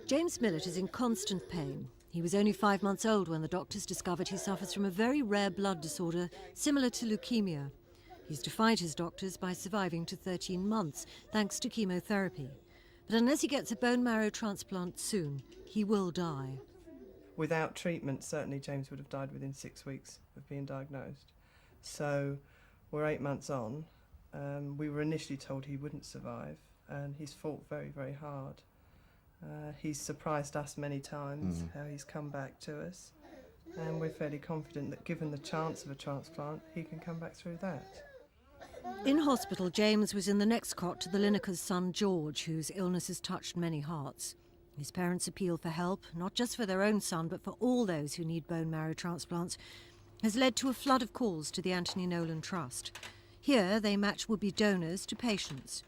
James Millett is in constant pain. He was only 5 months old when the doctors discovered he suffers from a very rare blood disorder similar to leukemia. He's defied his doctors by surviving to 13 months, thanks to chemotherapy. But unless he gets a bone marrow transplant soon, he will die. Without treatment, certainly James would have died within 6 weeks of being diagnosed. So we're 8 months on. We were initially told he wouldn't survive, and he's fought very, very hard. He's surprised us many times how he's come back to us, and we're fairly confident that given the chance of a transplant, he can come back through that. In hospital, James was in the next cot to the Lineker's son George, whose illness has touched many hearts. His parents' appeal for help, not just for their own son, but for all those who need bone marrow transplants, has led to a flood of calls to the Anthony Nolan Trust. Here, they match would-be donors to patients.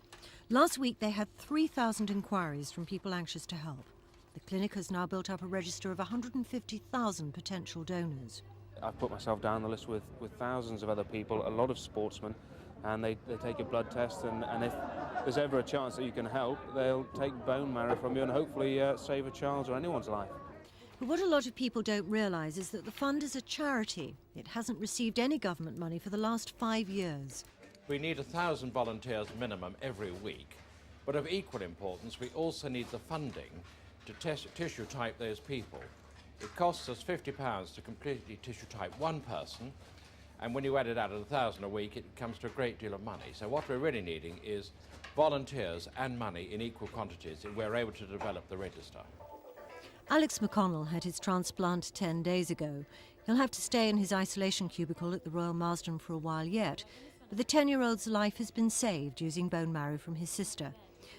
Last week, they had 3,000 inquiries from people anxious to help. The clinic has now built up a register of 150,000 potential donors. I've put myself down the list with thousands of other people, a lot of sportsmen, and they take a blood test, and if there's ever a chance that you can help, they'll take bone marrow from you and hopefully save a child's or anyone's life. But what a lot of people don't realise is that the fund is a charity. It hasn't received any government money for the last 5 years. We need 1,000 volunteers minimum every week, but of equal importance, we also need the funding to tissue type those people. It costs us £50 to completely tissue type one person, and when you add it out at 1,000 a week, it comes to a great deal of money. So what we're really needing is volunteers and money in equal quantities, and we're able to develop the register. Alex McConnell had his transplant 10 days ago. He'll have to stay in his isolation cubicle at the Royal Marsden for a while yet, but the 10-year-old's life has been saved using bone marrow from his sister.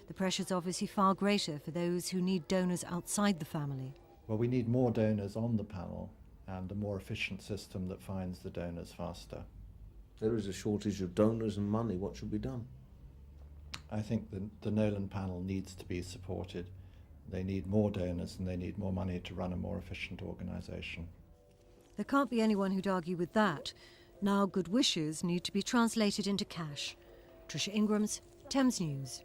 The pressure's obviously far greater for those who need donors outside the family. Well, we need more donors on the panel and a more efficient system that finds the donors faster. There is a shortage of donors and money. What should be done? I think the Nolan panel needs to be supported. They need more donors and they need more money to run a more efficient organisation. There can't be anyone who'd argue with that. Now good wishes need to be translated into cash. Tricia Ingram's Thames News.